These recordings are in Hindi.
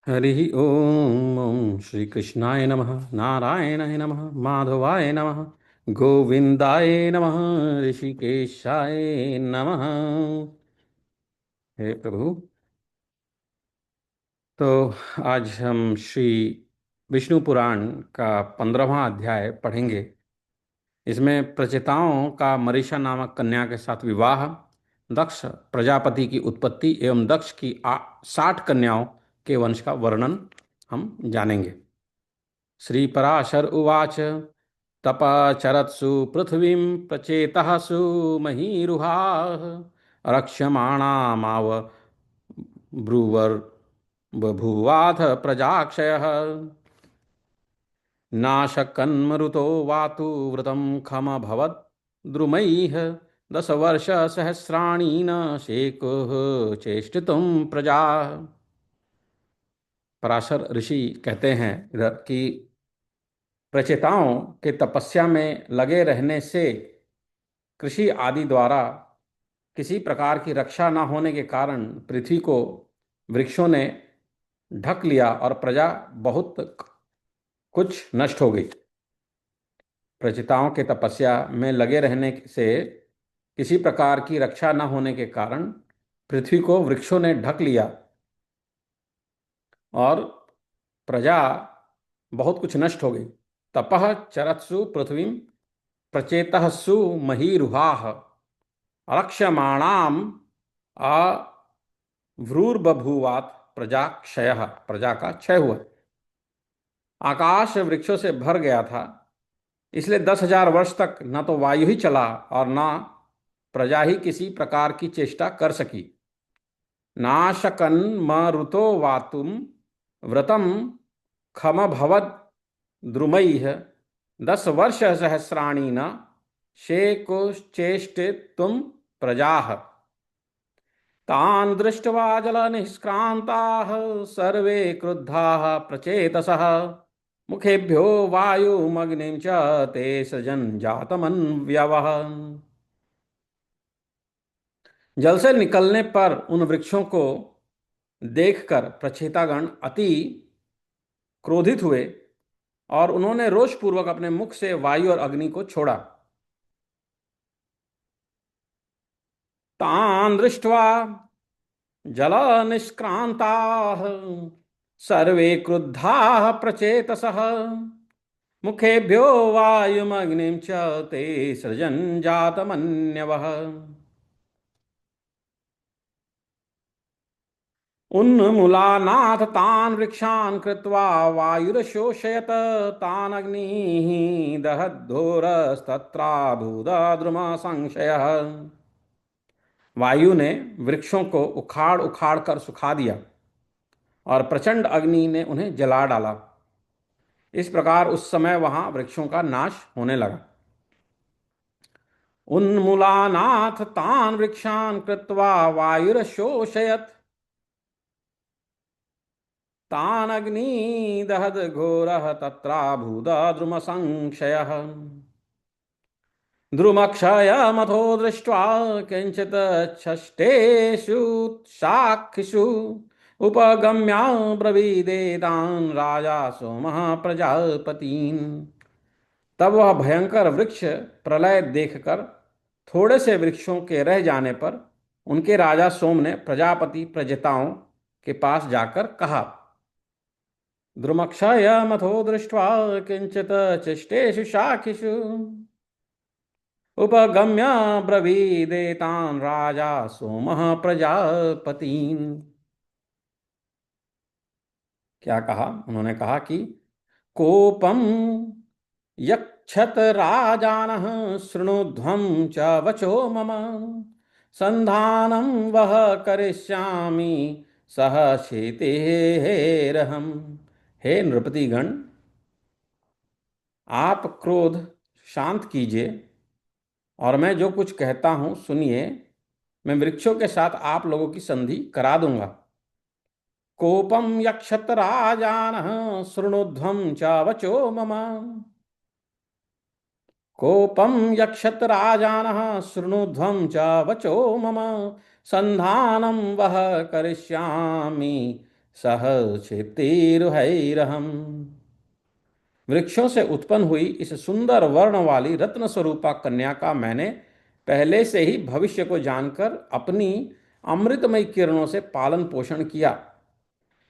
हरि ओम श्री कृष्णाय नमः। नारायणाय नमः। माधवाय नमः। गोविंदाय नमः। ऋषिकेशाय नमः। हे प्रभु। तो आज हम श्री विष्णु पुराण का 15वां अध्याय पढ़ेंगे। इसमें प्रचेताओं का मरीषा नामक कन्या के साथ विवाह, दक्ष प्रजापति की उत्पत्ति एवं दक्ष की 60 कन्याओं के वंश का वर्णन हम जानेंगे। श्री पराशर उवाच। तपचरत्सु पृथ्वीं प्रचेतः सुमहीरुहाः रक्ष्यमाणामाव ब्रुवर् बभूवाथ प्रजाक्षयः नाशकन्मरुतो वातु व्रतं खमभवत् द्रुमैः 10 वर्ष सहस्राणि न शेकुः चेष्टितुं प्रजा। पराशर ऋषि कहते हैं इधर कि प्रचेताओं के तपस्या में लगे रहने से कृषि आदि द्वारा किसी प्रकार की रक्षा न होने के कारण पृथ्वी को वृक्षों ने ढक लिया और प्रजा बहुत कुछ नष्ट हो गई। प्रचेताओं के तपस्या में लगे रहने से किसी प्रकार की रक्षा न होने के कारण पृथ्वी को वृक्षों ने ढक लिया और प्रजा बहुत कुछ नष्ट हो गई। तपः चरत्सु पृथ्वी प्रचेतःसु महीरुहाः रक्ष्यमाणाम अभ्रूर्बभूवात् प्रजा क्षयः। प्रजा का क्षय हुआ। आकाश वृक्षों से भर गया था, इसलिए 10,000 वर्ष तक न तो वायु ही चला और न प्रजा ही किसी प्रकार की चेष्टा कर सकी। नाशकन मरुतो वातुम व्रतम खमभवद द्रुमैः 10 वर्ष सहस्राणि न शेकुश्चेष्टितुं प्रजाः तान् दृष्ट्वा जलनिष्क्रान्ताः सर्वे क्रुद्धाः प्रचेतसः मुखेभ्यो वायुमग्निं च ते सृजन् जातमन्व्यवः। जल से निकलने पर उन वृक्षों को देखकर प्रचेतागण अति क्रोधित हुए और उन्होंने रोषपूर्वक अपने मुख से वायु और अग्नि को छोड़ा। तान् दृष्ट्वा जल निष्क्रांताः सर्वे क्रुद्धाः प्रचेतसः मुखेभ्यो वायुमग्निं च ते सृजन् जातमन्यवः। उन्मूलानाथ तान् वृक्षान् कृत्वा वायुरशोषयत तान् अग्निः दहद्धोरस्तत्राभूद्रुम संशयः। वायु ने वृक्षों को उखाड़ उखाड़ कर सुखा दिया और प्रचंड अग्नि ने उन्हें जला डाला। इस प्रकार उस समय वहां वृक्षों का नाश होने लगा। उन्मूलानाथ तान् वृक्षान् कृत्वा वायुरशोषयत् तान् अग्नि दहद घोरः तत्राभूद्रुम संशयः। द्रुमक्षयमथो दृष्ट्वा किंचित् षष्ठेषु साक्षिषु उपगम्या ब्रवीदेतान् राजा सोमः प्रजापतीन्। तब वह भयंकर वृक्ष प्रलय देखकर थोड़े से वृक्षों के रह जाने पर उनके राजा सोम ने प्रजापति प्रजताओं के पास जाकर कहा। द्रुमक्षयमथो दृष्ट्वा किंचित् चिष्टेषु शाखिषु उपगम्य ब्रवीदेतान् राजा सोमः प्रजापतीन्। क्या कहा? उन्होंने कहा कि कोपम यक्षत राजानः शृणुध्वं च वचो मम संधानं वह करिष्यामि सह शेतेरहम्। हे नृपतिगण, आप क्रोध शांत कीजिए और मैं जो कुछ कहता हूं सुनिए। मैं वृक्षों के साथ आप लोगों की संधि करा दूंगा। कोपम यक्षत राजानः शृणुध्वं च वचो मम। कोपम यक्षत राजानः शृणुध्वं च वचो मम संधानं वह करिष्यामि सह क्षेत्रुहैरहम्। वृक्षों से उत्पन्न हुई इस सुंदर वर्ण वाली रत्न स्वरूपा कन्या का मैंने पहले से ही भविष्य को जानकर अपनी अमृतमय किरणों से पालन पोषण किया।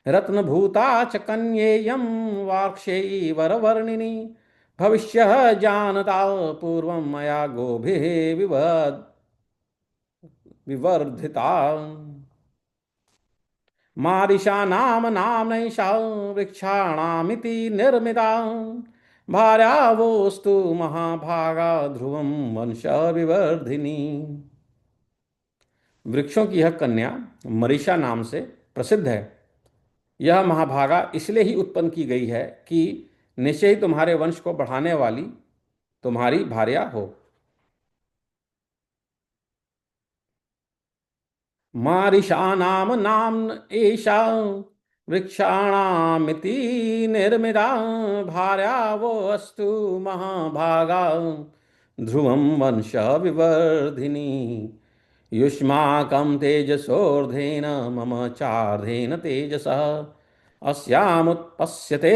रत्नभूता च कन्येयं वार्ष्णेयी वरवर्णिनी भविष्य जानता पूर्वं मया गोभिः विवर्धिता। मारिषा नाम नाम्नैषा वृक्षाणामिति निर्मिता भार्यावोस्तु महाभागा ध्रुवं वंश विवर्धिनी। वृक्षों की यह कन्या मरीषा नाम से प्रसिद्ध है। यह महाभागा इसलिए ही उत्पन्न की गई है कि निश्चय ही तुम्हारे वंश को बढ़ाने वाली तुम्हारी भार्या हो। मारिषा नाम नाम एषा वृक्षाणामिति निर्मिता भार्या वो अस्तु महाभागा ध्रुवं वंश विवर्धिनी। युष्माकं तेजसोर्धेन मम चार्धेन तेजसः अस्यामुत्पश्यते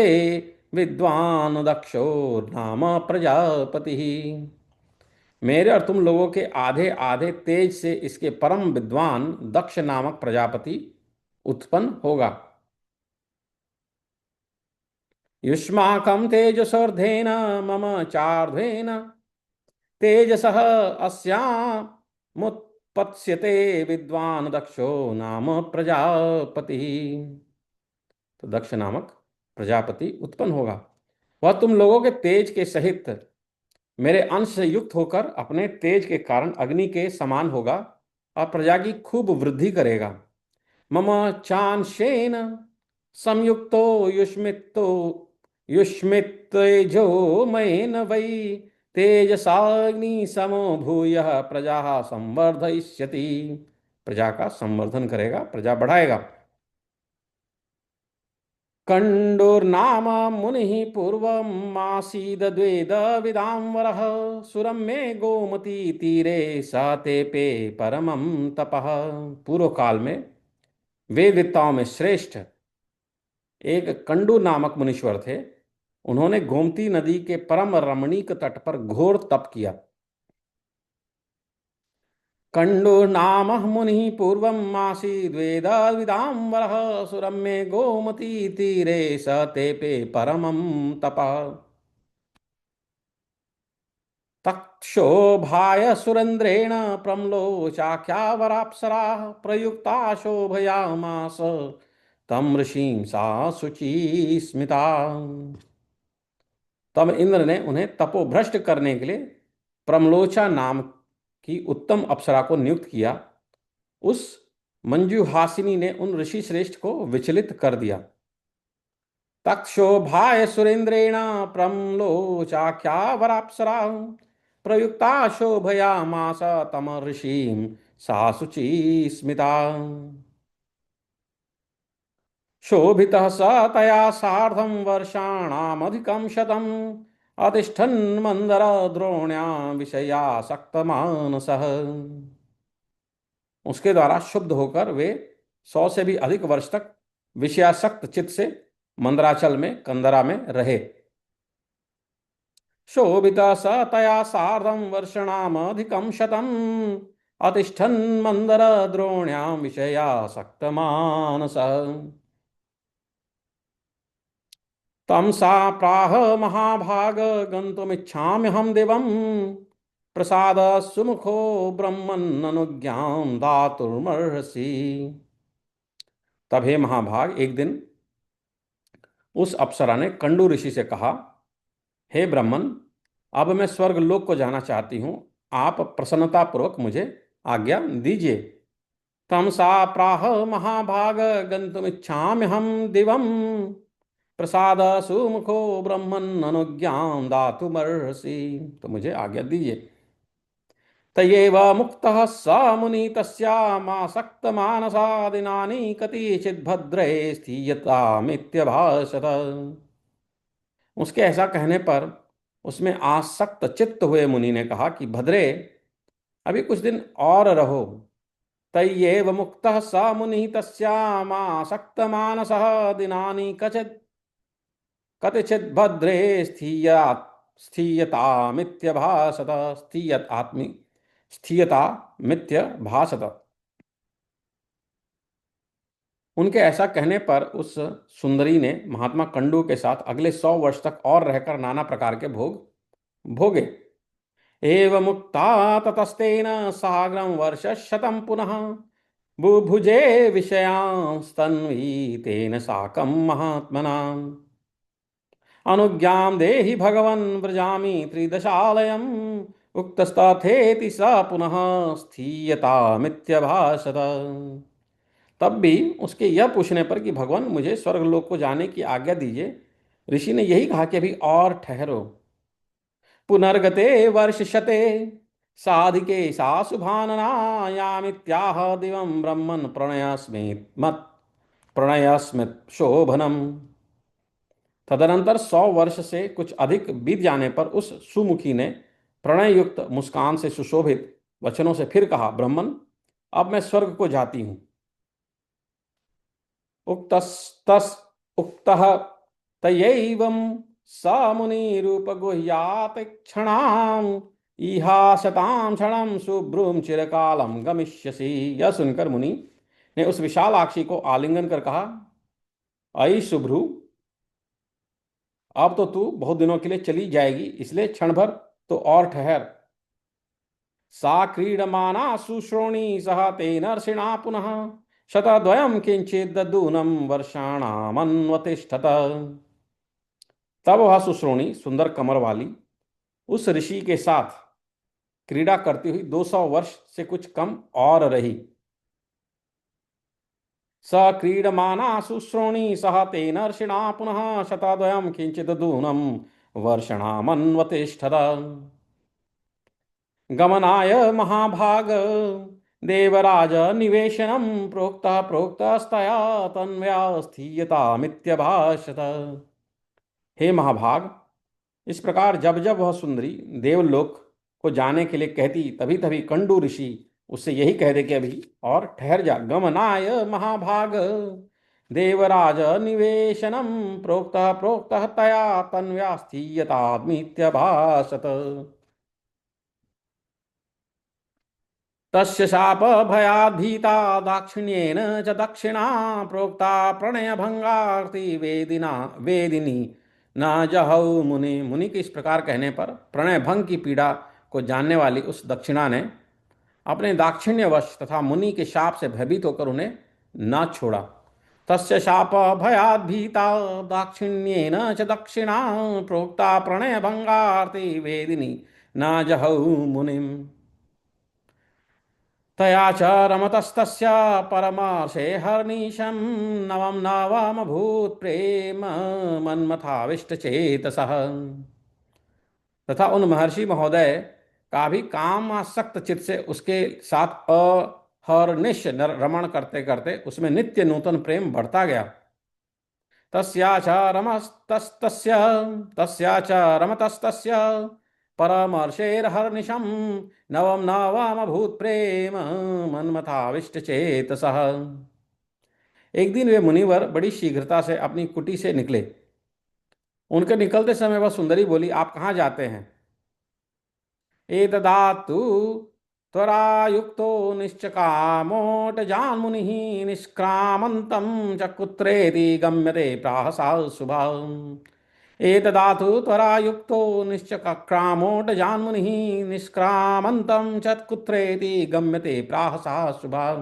विद्वान् दक्षो नाम प्रजापतिः। मेरे और तुम लोगों के आधे आधे तेज से इसके परम विद्वान दक्ष नामक प्रजापति उत्पन्न होगा। युष्माकं तेजसोर्धेन मम चार्धेन तेजसः अस्यामुत्पत्स्यते विद्वान् दक्षो नाम प्रजापति। तो दक्ष नामक प्रजापति उत्पन्न होगा। वह तुम लोगों के तेज के सहित मेरे अंश से युक्त होकर अपने तेज के कारण अग्नि के समान होगा और प्रजा की खूब वृद्धि करेगा। मम चांशेन संयुक्तो युष्मितो युष्मितेजो मयेन वै तेजसाग्नि समो भूयः प्रजा संवर्धयिष्यति। प्रजा का संवर्धन करेगा, प्रजा बढ़ाएगा। कंडोर्नाम मुनिः पूर्वमासीद द्वेदविदाम्बरः सुरम्ये गोमती तीरे स तेपे परमं तपः। पूर्व काल में वेदविद्ताओं में श्रेष्ठ एक कंडू नामक मुनीश्वर थे। उन्होंने गोमती नदी के परम रमणीक तट पर घोर तप किया। कंडो नाम मुनि पूर्वम् आसीद् वेदविदाम्बरः सुरम्ये गोमती तीरे स तेपे परमं तपः। तक्षोभाय सुरेन्द्रेण प्रम्लोचाख्यावराप्सराः प्रयुक्ता शोभयामास तम ऋषिं सा शुचि स्मिता। तब इंद्र ने उन्हें तपोभ्रष्ट करने के लिए प्रमलोचा नाम की उत्तम अप्सरा को नियुक्त किया। उस मंजूहासिनी ने उन ऋषि श्रेष्ठ को विचलित कर दिया। तक्षोभाय सुरेन्द्रेण प्रम्लोचाख्या वराप्सरा प्रयुक्ता शोभयामास तम ऋषिं सा शुचि स्मिता। शोभितः स तया सार्धं वर्षाणामधिकं शतम् अतिष्ठन् मंदर द्रोण्यां विषयासक्तमानसः। उसके द्वारा शुद्ध होकर वे 100 से भी अधिक वर्ष तक विषयासक्त चित्त से मंदराचल में कंदरा में रहे। शोभितः स तया सार्धं वर्षणामधिकं शतम् अतिष्ठन् मंदर द्रोण्यां विषयासक्तमानसः। तम सा प्राह महाभाग गन्तुमिच्छाम्यहं दिवं प्रसाद सुमुखो ब्रह्मन्ननुज्ञां दातुर्मर्हसि। तब हे महाभाग, एक दिन उस अप्सरा ने कंडू ऋषि से कहा, हे ब्रह्मन, अब मैं स्वर्ग लोक को जाना चाहती हूँ, आप प्रसन्नतापूर्वक मुझे आज्ञा दीजिए। तम सा प्राह महाभाग गन्तुमिच्छाम्यहं दिवं प्रसाद सुमुखो ब्रह्मन् अनुज्ञां दातुमर्हसि। तो मुझे आज्ञा दीजिए। तयेव मुक्तः स मुनि तस्यामासक्त मानसा दिनानि कतिचित् भद्रे स्थीयतामित्यभाषत। उसके ऐसा कहने पर उसमें आसक्त चित्त हुए मुनि ने कहा कि भद्रे, अभी कुछ दिन और रहो। तय्येव मुक्तः स मुनिः तस्यामासक्तमानसः दिनानि कतिचित् भद्रे स्थीयतामित्यभासत स्थीयतामित्यभासत। उनके ऐसा कहने पर उस सुंदरी ने महात्मा कंडू के साथ अगले 100 वर्ष तक और रहकर नाना प्रकार के भोग भोगे। एवं मुक्ता ततस्तेन साग्रं वर्षशतं पुनः बुभुजे विषयांस्तन्वी तेन साकं महात्मना। अनुज्ञां देहि भगवन् व्रजामि त्रिदशालयम् उक्तस्तथेति स पुनः स्थीयतामित्यभाषत। तब भी उसके यह पूछने पर कि भगवान मुझे स्वर्गलोक को जाने की आज्ञा दीजिए, ऋषि ने यही कहा कि अभी और ठहरो। पुनर्गते वर्षशते साधिके सा शुभाननायामित्याह दिवं ब्रह्मन् प्रणयस्मित् शोभनम्। तदनंतर 100 वर्ष से कुछ अधिक बीत जाने पर उस सुमुखी ने प्रणय युक्त मुस्कान से सुशोभित वचनों से फिर कहा, ब्रह्मन अब मैं स्वर्ग को जाती हूं। उक्तस्तस उक्तः तयैवं स मुनिरूपगुह्यात् क्षणाम इहासतां क्षणं शुभ्रूम चिरकालम गमिष्यसि। यह सुनकर मुनि ने उस विशालाक्षी को आलिंगन कर कहा, अई शुभ्रू, अब तो तू बहुत दिनों के लिए चली जाएगी, इसलिए क्षण भर तो और ठहर। सा क्रीडमाना सुश्रोणी सह तेनर्षिणा पुनः शतद्वयं किंचित ददूनम वर्षाणामन्वतिष्ठत। तब वह सुश्रोणी सुंदर कमर वाली उस ऋषि के साथ क्रीड़ा करती हुई 200 वर्ष से कुछ कम और रही। स क्रीडमाना सुश्रोणी सह तेनर्षिणा पुनः शतद्वयं किंचित ददूनम वर्षणामन्वतिष्ठत। गमनाय महाभाग देवराज निवेशनम प्रोक्तस्तया तन्व्या स्थीयतामित्यभाषत। हे महाभाग, इस प्रकार जब जब वह सुंदरी देवलोक को जाने के लिए कहती, तभी तभी कंडू ऋषि उससे यही कह दे कि अभी और ठहर जा। गमनाय महाभाग देवराज निवेशनम प्रोक्तः तया तन्व्या स्थीयतामित्यभाषत। तस्य शाप भयाद्भीता दाक्षिण्येन च दक्षिणा प्रोक्ता प्रणयभंगार्ति वेदिनी न जहौ मुनि। मुनि के इस प्रकार कहने पर प्रणय भंग की पीड़ा को जानने वाली उस दक्षिणा ने अपने दाक्षिण्यवश तथा मुनि के शाप से भयभीत होकर उन्हें न छोड़ा। तस्य शाप भयाद्भीता दाक्षिण्येन च दक्षिणा प्रोक्ता प्रणय भंगार्ति वेदिनी न जहौ मुनिम। तया च रमतस्तस्य परमार्शे हर्निशं नवम नवमभूत् प्रेम मन्मथाविष्टचेतसः। तथा उन महर्षि महोदय का भी काम आसक्त चित्त से उसके साथ अहर्निश रमण करते करते उसमें नित्य नूतन प्रेम बढ़ता गया। तस्या च रमतस्तस्य परमर्षेर्हर्निशं नवम नवमभूत् प्रेम मन्मथाविष्टचेतसः। एक दिन वे मुनिवर बड़ी शीघ्रता से अपनी कुटी से निकले। उनके निकलते समय वह सुंदरी बोली, आप कहाँ जाते हैं? एतदातु त्वरायुक्तो निश्चकामोट जान्मुनिः निष्क्रामन्तं च कुत्रेति गम्यते प्राहसा शुभा। एतदातु त्वरायुक्तो निश्चक्रामोट जान्मुनिः निष्क्रामन्तं च कुत्रेति गम्यते प्राहसा शुभा।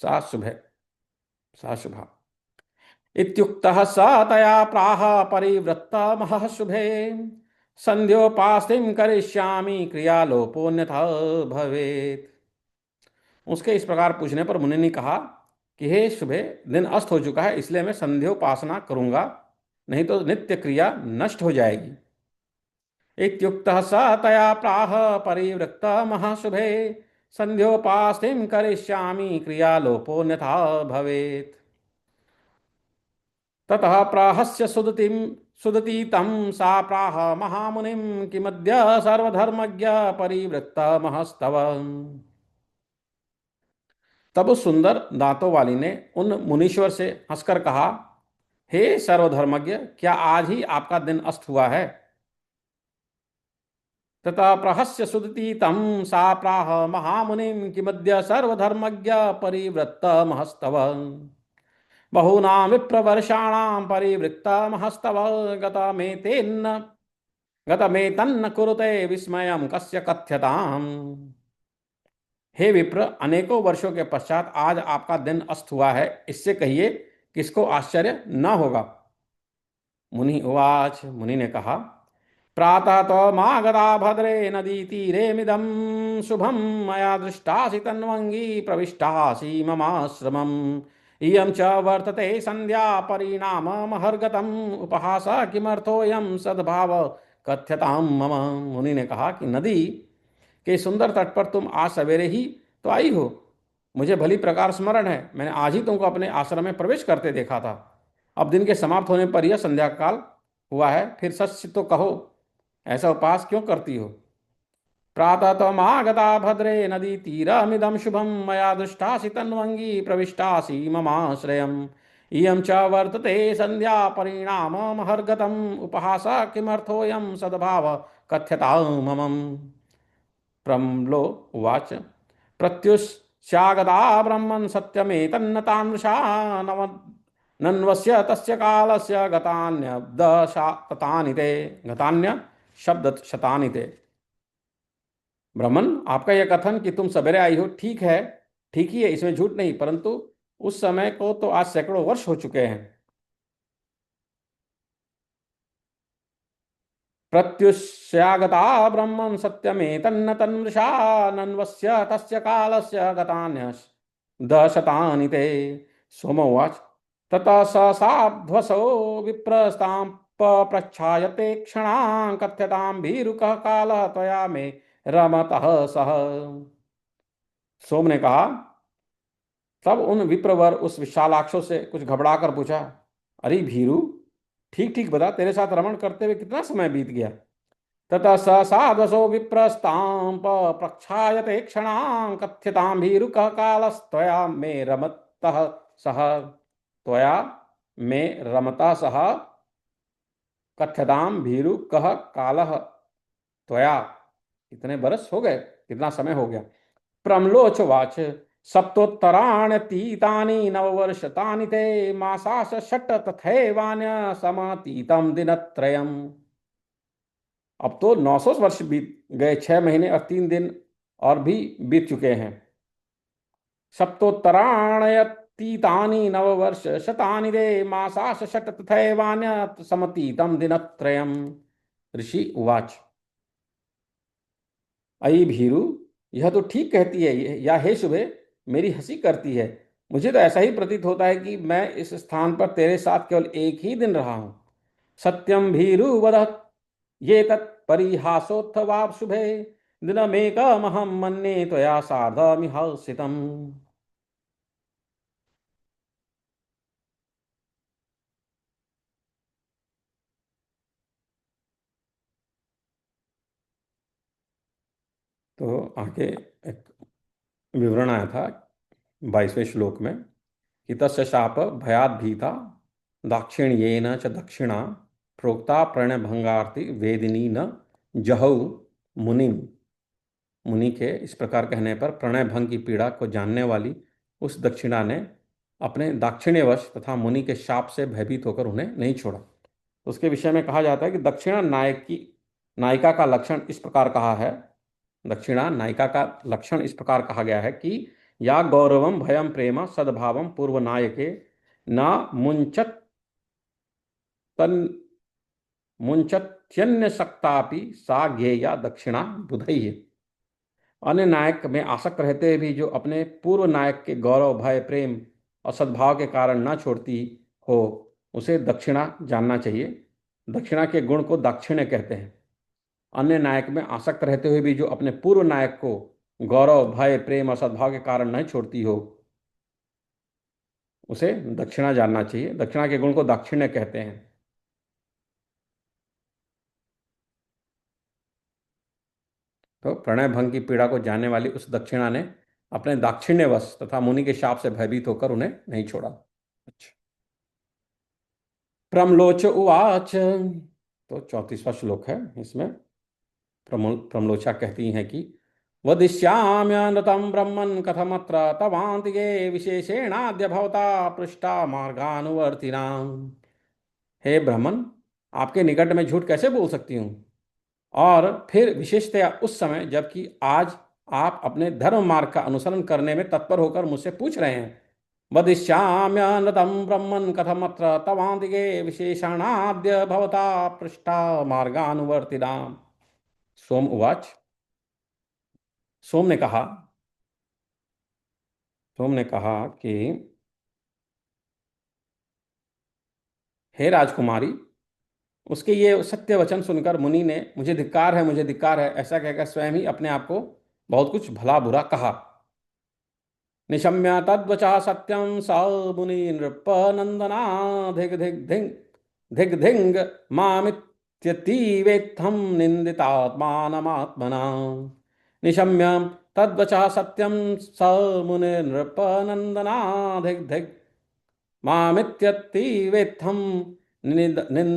सा शुभ सा शुभा इत्युक्तः स तया प्राह परिवृत्तमहः शुभे संध्योपास्तिं करिष्यामि क्रियालोपोन्यथा भवेत्। उसके इस प्रकार पूछने पर मुनि ने कहा कि हे शुभे, दिन अस्त हो चुका है, इसलिए मैं संध्योपासना करूंगा, नहीं तो नित्य क्रिया नष्ट हो जाएगी। इत्युक्तः स तया प्राह परिवृत्तमहः शुभे संध्योपास्तिं करिष्यामि क्रियालोपोन्यथा भवेत्। ततः प्राहस्य सुदती तं सा प्राह महामुनिं, किमद्य सर्वधर्मज्ञ परिवृत्तमहस्तव। तब उस सुंदर दांतों वाली ने उन मुनीश्वर से हंसकर कहा, हे सर्वधर्मज्ञ, क्या आज ही आपका दिन अस्त हुआ है? ततः प्रहस्य सुदती तम सा प्राह महामुनिम किमद्य सर्वधर्मज्ञ परिवृत्त महस्तव बहूनां विप्रवर्षाणां परिवृत्त महस्तव गतमेतेन्न गतमेतन्न कुरुते विस्मयं कस्य कथ्यताम्। हे विप्र, अनेकों वर्षों के पश्चात आज आपका दिन अस्त हुआ है, इससे कहिए किसको आश्चर्य न होगा। मुनि उवाच, मुनि ने कहा, प्रातः तो मागधा भद्रे नदी तीरे मिदम शुभम मया दृष्टासि तन्वंगी प्रविष्टासि ममाश्रमम् इयं च वर्तते संध्या परिणाममहर्गतम् उपहास किमर्थोऽयं सद्भाव कथ्यतां मम। मुनि ने कहा कि नदी के सुंदर तट पर तुम आज सवेरे ही तो आई हो। मुझे भली प्रकार स्मरण है, मैंने आज ही तुमको अपने आश्रम में प्रवेश करते देखा था। अब दिन के समाप्त होने पर यह संध्या काल हुआ है, फिर सच तो कहो, ऐसा उपहास क्यों करती हो? प्रातः त्वमागता भद्रे नदी तीरमिदं शुभम मया दृष्टासि तन्वंगी प्रविष्टासि ममाश्रयम् इयं च वर्तते संध्या परिणाममहर्गतम् उपहास किमर्थोऽयं सद्भाव कथ्यतां मम। प्रम्लो उवाच, प्रत्युष्यागता ब्रह्मन् सत्यमेतन्नतामृषा नव नन्वस्य तस्य कालस्य गतान्यब्द ततानि ते गतान्य शब्द शतानि ते। ब्राह्मण, आपका यह कथन कि तुम सवेरे आई हो ठीक है, ठीक ही है, इसमें झूठ नहीं, परंतु उस समय को तो आज सैकड़ों वर्ष हो चुके हैं। प्रत्युष्यागता ब्रह्मन् सत्यमेतन्न तन्मृषा नन्वस्य तस्य कालस्य गतान्य दशतानि ते। सोमोवाच, ततः स साध्वसो विप्रस्तां पप्रच्छायते क्षणां कथ्यतां भीरुकः कालः त्वया मे रमतः सह। सोम ने कहा, तब उन विप्रवर उस विशालाक्षों से कुछ घबराकर पूछा, अरे भीरु, ठीक ठीक बता, तेरे साथ रमण करते हुए कितना समय बीत गया? ततः स साधसो विप्रस्तां प्रक्षायते क्षणां कथ्यतां भीरुकः कालस्त्वया मे रमतः सह। त्वया मे रमता सह कथ्यतां भीरुकः कालः त्वया। कितने बरस हो गए, कितना समय हो गया? प्रम्लोच वाच, सप्तोत्तराण्यतीतानि नववर्षतानि ते मासास षट् तथैवान्य समातीतं दिनत्रयम्। अब तो 900 वर्ष बीत गए, 6 महीने और 3 दिन और भी बीत चुके हैं। सप्तोत्तराण्यतीतानि नववर्ष शतानि ते मासास षट् तथैवान्य समतीतं दिनत्रयम्। ऋषि उवाच, अयि भीरु, यह तो ठीक कहती है, या हे शुभे, मेरी हंसी करती है। मुझे तो ऐसा ही प्रतीत होता है कि मैं इस स्थान पर तेरे साथ केवल एक ही दिन रहा हूं। सत्यम भीरु वद ये तत्परिहासोत्थवाप शुभे दिनमेकमहं मन्ये त्वया सार्धमिहासितम्। तो आगे एक विवरण आया था 22वें श्लोक में कि तस्य शाप भयाद भीता दाक्षिण्येन च दक्षिणा प्रोक्ता प्रणयभंगार्ति वेदिनी न जहौ मुनिम। मुनि के इस प्रकार कहने पर प्रणय भंग की पीड़ा को जानने वाली उस दक्षिणा ने अपने दाक्षिण्यवश तथा मुनि के शाप से भयभीत होकर उन्हें नहीं छोड़ा। तो उसके विषय में कहा जाता है कि दक्षिणा नायिका का लक्षण इस प्रकार कहा है, दक्षिणा नायिका का लक्षण इस प्रकार कहा गया है कि या गौरवम भयम प्रेम सद्भावम पूर्व नायके न मुंचत तन मुंचत्यन्य शक्तापि सा ज्ञेया दक्षिणा बुधैः। अन्य नायक में आसक्त रहते हुए भी जो अपने पूर्व नायक के गौरव भय प्रेम और सद्भाव के कारण न छोड़ती हो, उसे दक्षिणा जानना चाहिए। दक्षिणा के गुण को दाक्षिण्य कहते हैं। अन्य नायक में आसक्त रहते हुए भी जो अपने पूर्व नायक को गौरव भय प्रेम और सद्भाव के कारण नहीं छोड़ती हो, उसे दक्षिणा जानना चाहिए। दक्षिणा के गुण को दाक्षिण्य कहते हैं। तो प्रणय भंग की पीड़ा को जानने वाली उस दक्षिणा ने अपने दाक्षिण्यवश तथा मुनि के शाप से भयभीत होकर उन्हें नहीं छोड़ा। अच्छा। प्रमलोच उवाच, तो 34वां श्लोक है इसमें। प्रमलोचा कहती हैं कि वदिष्याम्यनृतं ब्रह्मन् कथमत्र तवान्तिके विशेषेणाद्य भवता पृष्ठा मार्गानुवर्तिनाम्। हे ब्राह्मण, आपके निकट में झूठ कैसे बोल सकती हूँ, और फिर विशेषतया उस समय जबकि आज आप अपने धर्म मार्ग का अनुसरण करने में तत्पर होकर मुझसे पूछ रहे हैं। वदिष्याम्यनृतं ब्रह्मन् कथमत्र तवान्तिके विशेषणाद्य भवता पृष्ठा मार्गानुवर्तिनाम्। सोम उवाच, सोम ने कहा सोम ने कहा कि हे राजकुमारी, उसके ये सत्य वचन सुनकर मुनि ने मुझे धिक्कार है, मुझे धिक्कार है ऐसा कहकर स्वयं ही अपने आप को बहुत कुछ भला बुरा कहा। निशम्य तद्वचः सत्यम स मुनि नृप नंदना धिग धिग धिंग धिग धिंग मामित्यतीवेत्थं निंदितात्मानमात्मना। निशम्य तद्वचः सत्यम स मुनि नृप नंदना धिग धिग मामित्यतीवेत्थं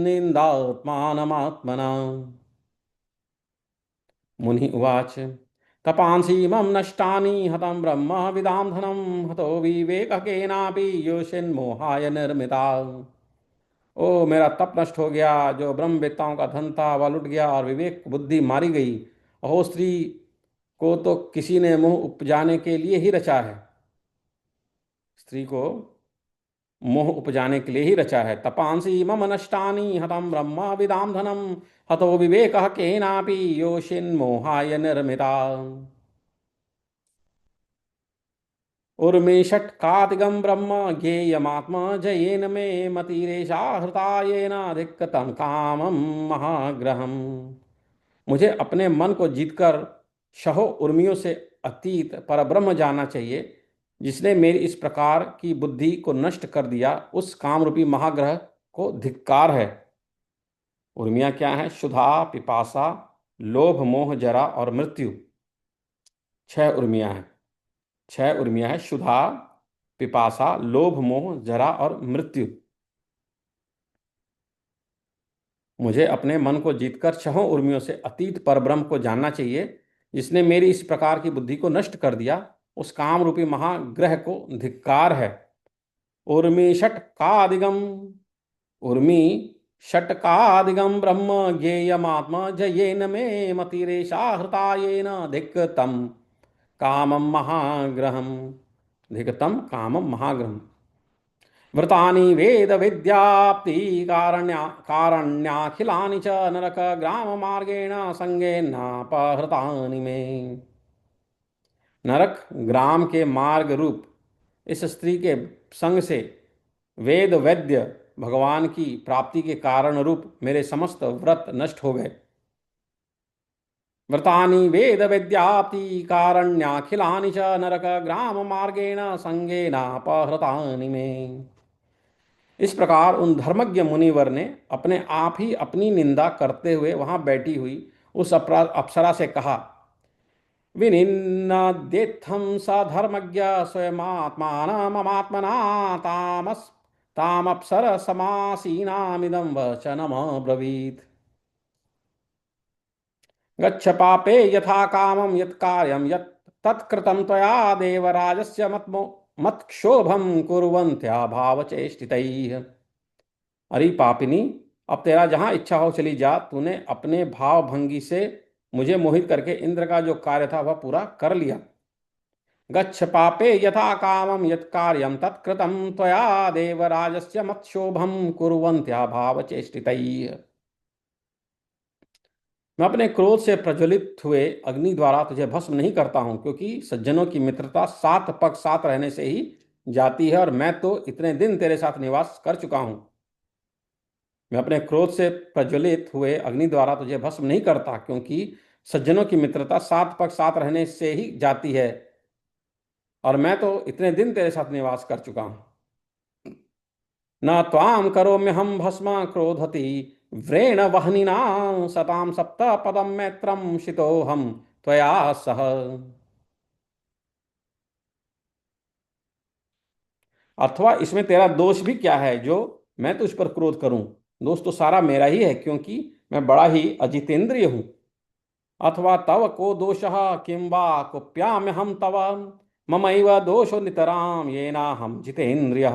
निन्दात्मानमात्मना। मुनि उवाच, तपांसि मम नष्टानि हतं ब्रह्म विदां धनं हतो विवेककेनापि योषिन्मोहाय निर्मिता। ओ, मेरा तप नष्ट हो गया, जो ब्रह्मवेत्ताओं का धन था वह लुट गया और विवेक बुद्धि मारी गई। अहो, स्त्री को तो किसी ने मोह उपजाने के लिए ही रचा है, स्त्री को मोह उपजाने के लिए ही रचा है। तपांसि मम नष्टानि हतं ब्रह्म विदां धनं हतो विवेकः केनापि योषिन्मोहाय निर्मिता। उर्मिषट्कातिगं ब्रह्म ज्ञेयमात्मा जयेन मे मतिरेषा हृता येन अधिकतं कामं महाग्रहम्। मुझे अपने मन को जीतकर शहो उर्मियों से अतीत परब्रह्म जानना चाहिए, जिसने मेरी इस प्रकार की बुद्धि को नष्ट कर दिया। उस कामरूपी महाग्रह को धिक्कार है। उर्मियाँ क्या है? क्षुधा, पिपासा, लोभ, मोह, जरा और मृत्यु। छह उर्मियाँ हैं। छह उर्मियाँ हैं: क्षुधा, पिपासा, लोभ, मोह, जरा और मृत्यु। मुझे अपने मन को जीतकर छहों उर्मियों से अतीत परब्रह्म को जानना चाहिए, जिसने मेरी इस प्रकार की बुद्धि को नष्ट कर दिया। उस काम रूपी महाग्रह को धिक्कार है। उर्मी षट्कादिगम उर्मी षट्कादिगम ब्रह्म ज्ञेयमात्मा जयेन मे मतिरेषा हृता येन धिक्तम कामम महाग्रहम। धिक्तम कामम महाग्रहम। व्रतानि वेद विद्याप्ति कारण्याखिलानि च नरक ग्राम मार्गेण संगेनापहृतानि मे। नरक ग्राम के मार्ग रूप इस स्त्री के संग से वेद वैद्य भगवान की प्राप्ति के कारण रूप मेरे समस्त व्रत नष्ट हो गए। व्रतानि वेद विद्याप्ति कारण्याखिलानि च नरक ग्राम मार्गेण संगेनापहृतानि मे। इस प्रकार उन धर्मज्ञ मुनिवर ने अपने आप ही अपनी निंदा करते हुए वहां बैठी हुई उस अप्सरा से कहा, विनिन्नद्येत्थं स धर्मज्ञ स्वयमात्मानममात्मना तामस तामप्सरसमासीनामिदं वचनमब्रवीत्। गच्छ पापे यथा कामं यत् कार्यं यत् तत्कृतं त्वया देवराजस्य मत्क्षोभं कुर्वन्त्या भावचेष्टितैः। अरे पापिनी, अब तेरा जहां इच्छा हो चली जा। तूने अपने भाव भंगी से मुझे मोहित करके इंद्र का जो कार्य था वह पूरा कर लिया। गच्छ पापे यथा कामं यत् कार्यं तत्कृतं त्वया देवराजस्य मत्क्षोभं कुर्वन्त्या भावचेष्टितैः। मैं अपने क्रोध से प्रज्वलित हुए अग्नि द्वारा तुझे भस्म नहीं करता हूं, क्योंकि सज्जनों की मित्रता सात पग साथ रहने से ही जाती है, और मैं तो इतने दिन तेरे साथ निवास कर चुका हूं। मैं अपने क्रोध से प्रज्वलित हुए अग्नि द्वारा तुझे भस्म नहीं करता, क्योंकि सज्जनों की मित्रता सात पग साथ रहने से ही जाती है, और मैं तो इतने दिन तेरे साथ निवास कर चुका हूं। न त्वाम करोम्यहम भस्म क्रोधति व्रेण वहनिना सताम सप्त पदम मैत्रम शितोहम त्वया सह। अथवा इसमें तेरा दोष भी क्या है जो मैं तुझ पर क्रोध करूं? दोष तो सारा मेरा ही है, क्योंकि मैं बड़ा ही अजितेंद्रिय हूं। अथवा तव को दोषः किं वा कुप्याम्यहं तव, ममैव दोषो नितरां येनाहं जितेन्द्रियः।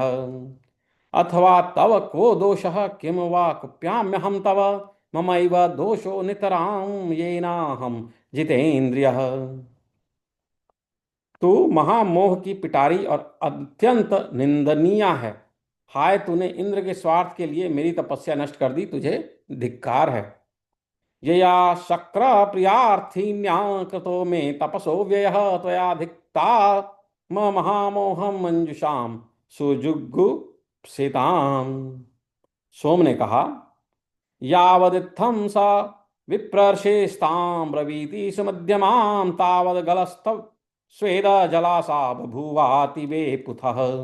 अथवा तव को दोषः किं वा कुप्याम्यहं तव, ममैव दोषो नितरां येनाहं जितेन्द्रियः। तू महामोह की पिटारी और अत्यंत निंदनीय है। हाय, तूने इंद्र के स्वार्थ के लिए मेरी तपस्या नष्ट कर दी, तुझे धिक्कार है। यया शक्र प्रियार्थिन्या कृतो मे तपसो व्ययः त्वया धिक्ता महामोहम मंजुषाम सुजुगुप्सिताम्। सोम ने कहा, यावदित्थं स विप्रर्षेस्तां ब्रवीति सुमध्यमां तावद गलस्तव स्वेद जलासा बभूवाति वे पुथः।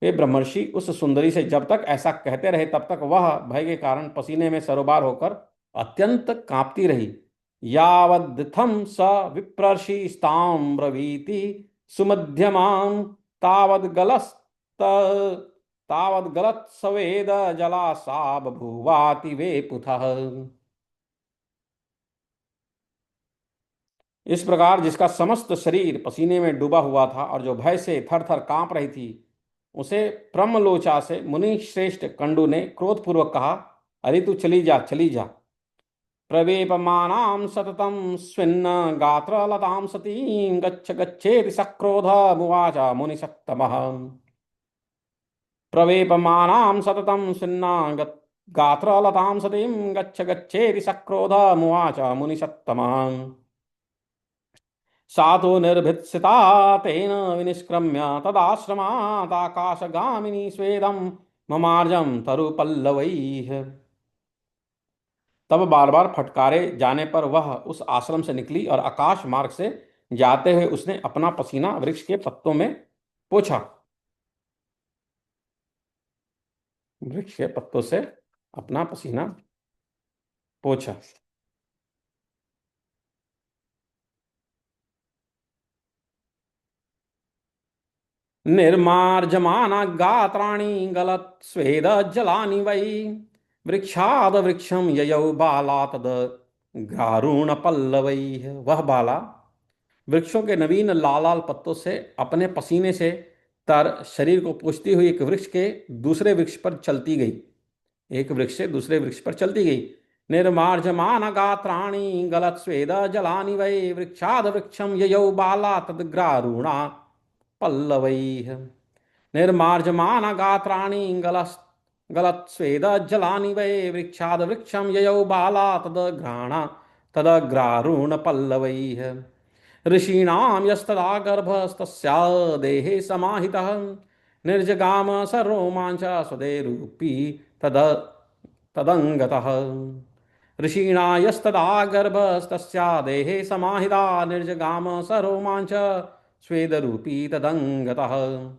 वे ब्रह्मर्षि उस सुंदरी से जब तक ऐसा कहते रहे तब तक वह भय के कारण पसीने में सरोबार होकर अत्यंत कांपती रही। यावदित्थं स विप्रर्षिस्तां ब्रवीति सुमध्यमां तावद गलस्त तावद गलत सवेद जला सा बभूवाति वे पुथः। इस प्रकार जिसका समस्त शरीर पसीने में डूबा हुआ था और जो भय से थर थर कांप रही थी, उसे प्रमलोचा से मुनि श्रेष्ठ कंडू ने क्रोधपूर्वक कहा, अरे तू चली जा, चली जा। प्रवेपमानां सततं स्विन्न गात्रलतां सतीं गच्छ गच्छेति सक्रोध मुवाच मुनिसत्तमः। प्रवेपमानां सततं स्विन्ना गात्रलतां सतीं गच्छ गच्छेति सक्रोध मुवाच मुनिसत्तमः। सा तु निर्भीत्सिता तेन विनिष्क्रम्य तदाश्रमादाकाशगामिनी स्वेदं ममार्जं तरुपल्लवैः। तब बार बार फटकारे जाने पर वह उस आश्रम से निकली और आकाश मार्ग से जाते हुए उसने अपना पसीना वृक्ष के पत्तों में पोंछा। वृक्ष के पत्तों से अपना पसीना पोंछा। निर्मार्जमाना गात्राणि गलत स्वेद जलानि वै वृक्षाद वृक्षम ययौ बाला तद गारुण पल्लवैः। वह बाला वृक्षों के नवीन लाल लाल पत्तों से अपने पसीने से तर शरीर को पोंछती हुई एक वृक्ष के दूसरे वृक्ष पर चलती गई, एक वृक्ष से दूसरे वृक्ष पर चलती गई। निर्मार्जमान गात्राणि गलत स्वेद जलानि वै वृक्षाद वृक्षम ययौ बाला तद्ग्रारुणा पल्लवैः। निर्मार्जमान गात्राणि गलत स्वेद जलानि वै वृक्षाद वृक्षम ययौ बाला तदग्रारुण पल्लवैः। ऋषीणां यस्तदा गर्भस्तस्या देहे समाहितः निर्जगाम सरोमाञ्च स्वदेरूपी तद तदंगतः। ऋषीणा यस्तदा गर्भस्तस्या देहे समाहिता निर्जगाम सरोमाञ्च स्वेदरूपी तदंगतः।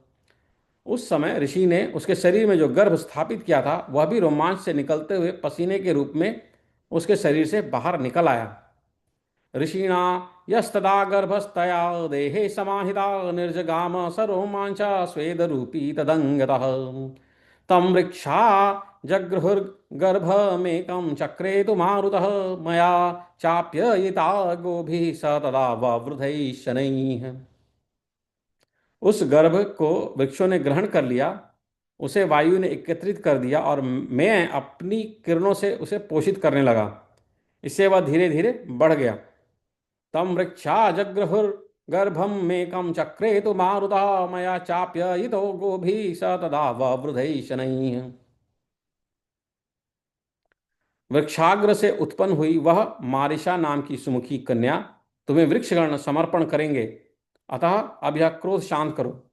उस समय ऋषि ने उसके शरीर में जो गर्भ स्थापित किया था वह भी रोमांच से निकलते हुए पसीने के रूप में उसके शरीर से बाहर निकल आया। ऋषिणा यस्तदा गर्भस्तया देहे समाहिता निर्जगाम सरोमांच स्वेदरूपी तदंगतः। तम वृक्षा जगृहुर्गर्भमेकं चक्रे तु मारुतः मया चाप्ययिता गोभिः स तदा ववृधैः शनैः। उस गर्भ को वृक्षों ने ग्रहण कर लिया, उसे वायु ने एकत्रित कर दिया और मैं अपनी किरणों से उसे पोषित करने लगा। इससे वह धीरे धीरे बढ़ गया। तम वृक्षा जगृहुर्गर्भम मेकम चक्रे तु मारुता मया चाप्ययितो गोभिः स तदा ववृधैः शनैः। वृक्षाग्र से उत्पन्न हुई वह मारिशा नाम की सुमुखी कन्या तुम्हें वृक्षगण समर्पण करेंगे, अतः अब यह क्रोध शांत करो।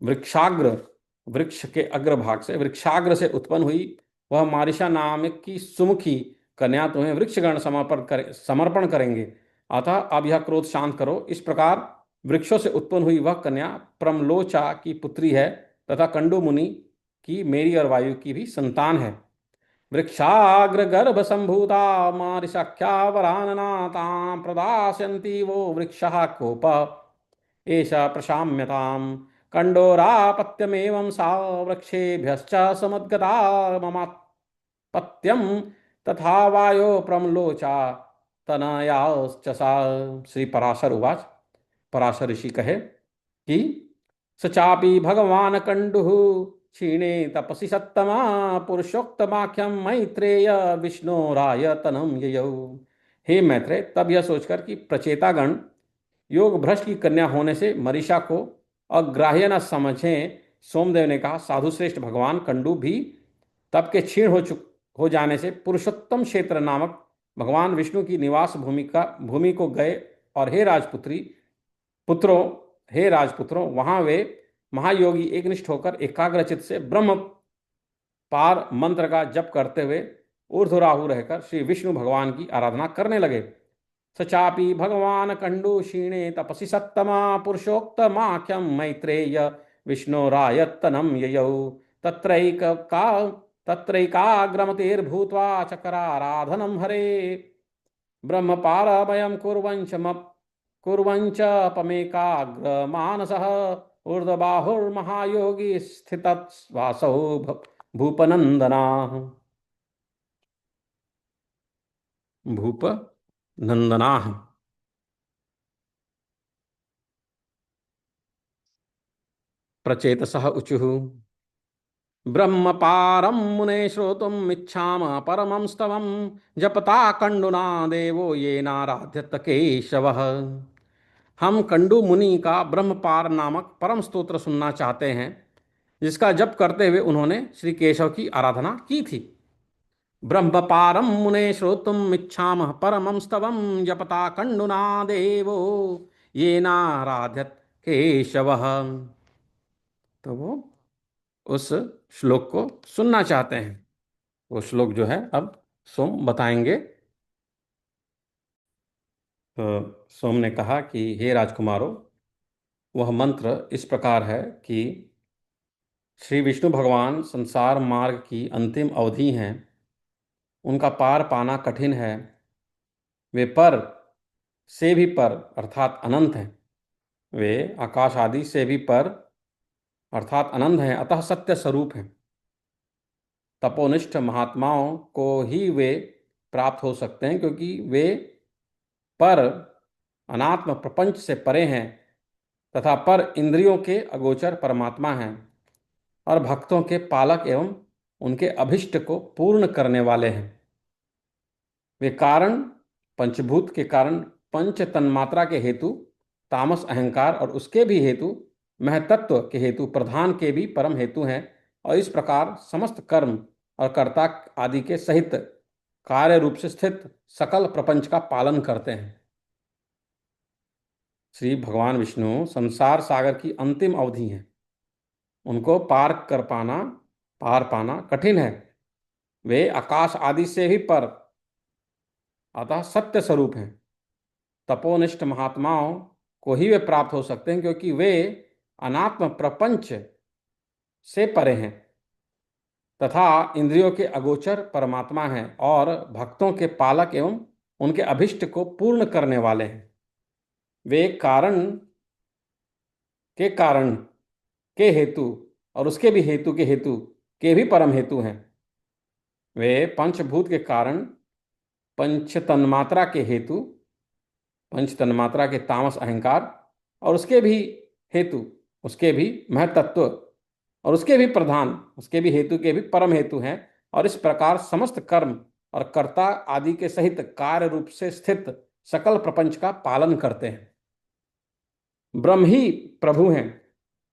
वृक्षाग्र, वृक्ष के अग्रभाग से, वृक्षाग्र से उत्पन्न हुई वह मारिशा नाम की सुमुखी कन्या तुम्हें वृक्षगण समर्पण करेंगे, अतः अब यह क्रोध शांत करो। इस प्रकार वृक्षों से उत्पन्न हुई वह कन्या प्रमलोचा की पुत्री है तथा कंडू मुनि की, मेरी और वायु की भी संतान है। वृक्षाग्र गर्भ संभूता मारिशाख्या वरानना तां प्रदास्यन्ति वो वृक्षः कोप एषा प्रशाम्यताम् कंडोरापत्यमेवं सा वृक्षेभ्यश्च समुद्गता ममापत्यम तथा वायो प्रमलोचा तनयाश्च सा। श्री पराशर उवाच। पराशर ऋषि कहे कि स चापि भगवान कंडुः क्षीणे तपसि सत्तमा पुरुषोक्तमाख्यम मैत्रेय विष्णोरायतनम ययौ। हे मैत्रेय, तब यह सोचकर कि प्रचेतागण योग भ्रष्ट की कन्या होने से मरीषा को अग्राह्य न समझें, सोमदेव ने कहा, साधु श्रेष्ठ भगवान कंडू भी तप के क्षीण हो जाने से पुरुषोत्तम क्षेत्र नामक भगवान विष्णु की निवास भूमि को गए, और पुत्रों हे राजपुत्रों, वहां वे महायोगी एकनिष्ठ होकर एकाग्रचित से ब्रह्म पार मंत्र का जप करते हुए ऊर्ध्वराहु रहकर श्री विष्णु भगवान की आराधना करने लगे। सचापि भगवान कंडू क्षीणे तपसि सत्तमा पुरुषोक्तमाख्यम मैत्रेय विष्णोरायत्तनम ययौ तत्रैका तत्रैकाग्रमतेर्भूत्वा चक्राराधनम हरे ब्रह्मपारमयं कुर्वञ्च पमेकाग्रमानसः ऊर्ध्वबाहुर्महायोगी स्थितवासौ भूपनंदना। भूपनंदना प्रचेतसः ऊचुः। ब्रह्मपारं मुने श्रोतुम् इच्छामः परमं स्तवं जपता कंडुना देवो येनाराध्यत केशवः। हम कंडू मुनि का ब्रह्मपार नामक परम स्तोत्र सुनना चाहते हैं, जिसका जप करते हुए उन्होंने श्री केशव की आराधना की थी। ब्रह्मपारम मुने श्रोतुम् इच्छामः परमं स्तवं जपता कंडुना देवो येनाराध्यत केशवः। तो वो उस श्लोक को सुनना चाहते हैं। वो श्लोक जो है अब सोम बताएंगे। तो सोम ने कहा कि हे राजकुमारों, वह मंत्र इस प्रकार है कि श्री विष्णु भगवान संसार मार्ग की अंतिम अवधि हैं, उनका पार पाना कठिन है, वे पर से भी पर अर्थात अनंत हैं, वे आकाश आदि से भी पर अर्थात अनंत हैं, अतः सत्य स्वरूप हैं। तपोनिष्ठ महात्माओं को ही वे प्राप्त हो सकते हैं, क्योंकि वे पर अनात्म प्रपंच से परे हैं तथा पर इंद्रियों के अगोचर परमात्मा हैं और भक्तों के पालक एवं उनके अभिष्ट को पूर्ण करने वाले हैं। वे कारण पंचभूत के कारण पंच तन्मात्रा के हेतु तामस अहंकार और उसके भी हेतु महतत्व के हेतु प्रधान के भी परम हेतु हैं, और इस प्रकार समस्त कर्म और कर्ता आदि के सहित कार्य रूप से स्थित सकल प्रपंच का पालन करते हैं। श्री भगवान विष्णु संसार सागर की अंतिम अवधि हैं, उनको पार पाना कठिन है, वे आकाश आदि से भी पर अतः सत्य स्वरूप हैं। तपोनिष्ठ महात्माओं को ही वे प्राप्त हो सकते हैं, क्योंकि वे अनात्म प्रपंच से परे हैं तथा इंद्रियों के अगोचर परमात्मा हैं और भक्तों के पालक एवं उनके अभिष्ट को पूर्ण करने वाले हैं। वे कारण के हेतु और उसके भी हेतु के भी परम हेतु हैं। वे पंचभूत के कारण पंच तन्मात्रा के हेतु, पंच तन्मात्रा के तामस अहंकार और उसके भी हेतु, उसके भी महतत्व और उसके भी प्रधान, उसके भी हेतु के भी परम हेतु हैं, और इस प्रकार समस्त कर्म और कर्ता आदि के सहित कार्य रूप से स्थित सकल प्रपंच का पालन करते हैं। ब्रह्म ही प्रभु हैं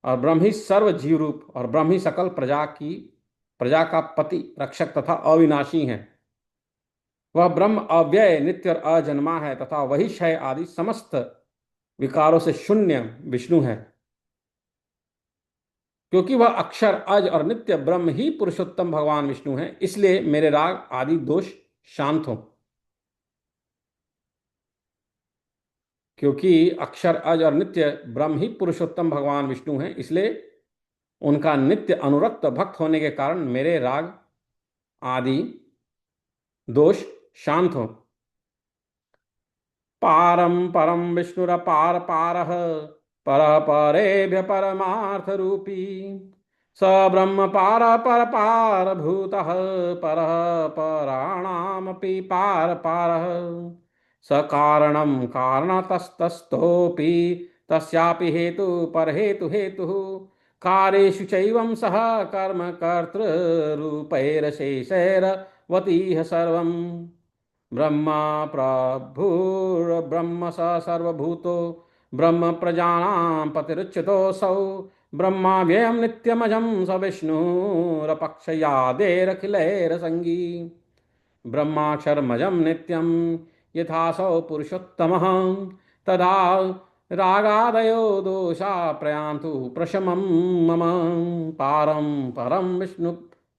और ब्रह्म ही सर्व जीव रूप और ब्रह्म ही सकल प्रजा का पति रक्षक तथा अविनाशी हैं। वह ब्रह्म अव्यय नित्य और अजन्मा है तथा वही क्षय आदि समस्त विकारों से शून्य विष्णु है। क्योंकि वह अक्षर अज और नित्य ब्रह्म ही पुरुषोत्तम भगवान विष्णु है, इसलिए मेरे राग आदि दोष शांत हों। क्योंकि अक्षर अज और नित्य ब्रह्म ही पुरुषोत्तम भगवान विष्णु हैं, इसलिए उनका नित्य अनुरक्त भक्त होने के कारण मेरे राग आदि दोष शांत हो। पारम परम विष्णुरपार पारः पर परेभ्य परमार्थ रूपी स ब्रह्म पार पर पार भूतः पर पराणामपि पार पारः स कारणं कारणतस्तस्थोऽपि तस्यापि हेतु परहेतु हेतुः कार्येषु चैवं सह कर्म कर्तृरूपैरशेषैरवतीह सर्वम् ब्रह्मा प्रभुर्ब्रह्म स सर्वभूतो ब्रह्म प्रजानां पतिरुच्यतोऽसौ ब्रह्मा व्ययं नित्यमजं स विष्णुरपक्षयादेरखिलैरसङ्गी ब्रह्माक्षरमजं नित्यं यथासौ पुरुषोत्तमः तदा रागादयो दोषा प्रयान्तु प्रशमं मम पारं परं विष्णु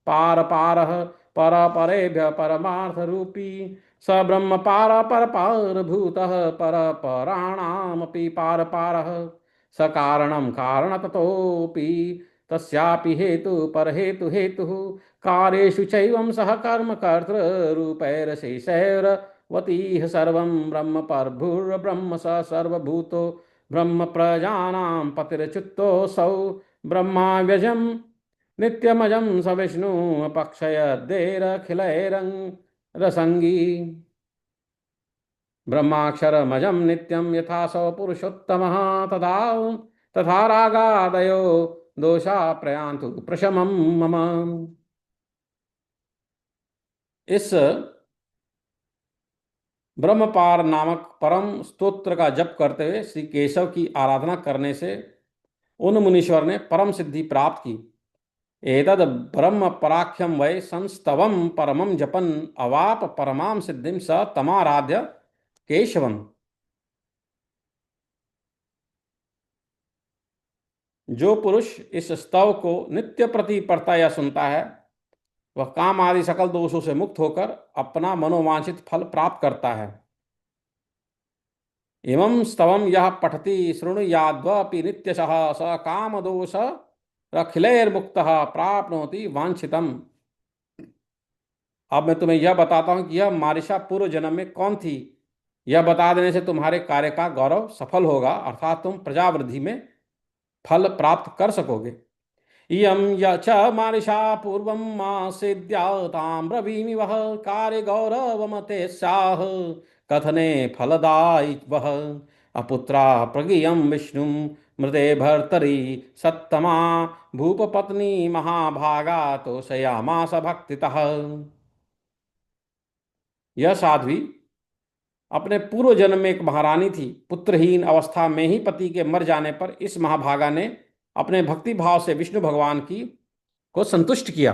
पार पारः पर परेभ्य परमार्थरूपी स ब्रह्म पार पर पारभूतः पर पराणामपि पार पारः स कारणं कारणततोऽपि तस्यापि हेतु परहेतु हेतुः कार्येषु चैवं सह कर्म कर्तृरूपैरशेषैर्वतीह सर्वं ब्रह्म परभुर्ब्रह्म स सर्वभूतो ब्रह्म प्रजानां पतिरच्युतोऽसौ ब्रह्मा व्यजं नित्यमजं स विष्णु अपक्षयद्देरखिलैरसङ्गी ब्रह्माक्षरमजं नित्यं यथा स पुरुषोत्तमः तथा तथा रागादयो दोषा प्रयान्तु प्रशमं मम। इस ब्रह्मपार नामक परम स्तोत्र का जप करते हुए श्री केशव की आराधना करने से उन मुनीश्वर ने परम सिद्धि प्राप्त की। एतद ब्रह्म पराख्यम वै संस्तवम परमं जपन अवाप परमां सिद्धिं स तमाराध्य केशवम। जो पुरुष इस स्तव को नित्य प्रति पढ़ता या सुनता है वह काम आदि सकल दोषों से मुक्त होकर अपना मनोवांछित फल प्राप्त करता है। इमं स्तवम यह पठति शृणुयाद्वपि नित्यशः स काम दोष अखिलैर्मुक्तः प्राप्नोति वांछितम्। अब मैं तुम्हें यह बताता हूं कि यह मारिशा पूर्व जन्म में कौन थी। यह बता देने से तुम्हारे कार्य का गौरव सफल होगा अर्थात तुम प्रजावृद्धि में फल प्राप्त कर सकोगे। इयं यच मारिषा पूर्वं मासेद्या तां ब्रवीमि वः कार्य गौरवमते स्याः कथने फलदायि वः अपुत्रा प्रगियं विष्णुं मृते भर्तरि सत्तमा भूपपत्नी महाभागा तोषयामास भक्तितः। यह साध्वी अपने पूर्व जन्म में एक महारानी थी। पुत्रहीन अवस्था में ही पति के मर जाने पर इस महाभागा ने अपने भक्ति भाव से विष्णु भगवान की को संतुष्ट किया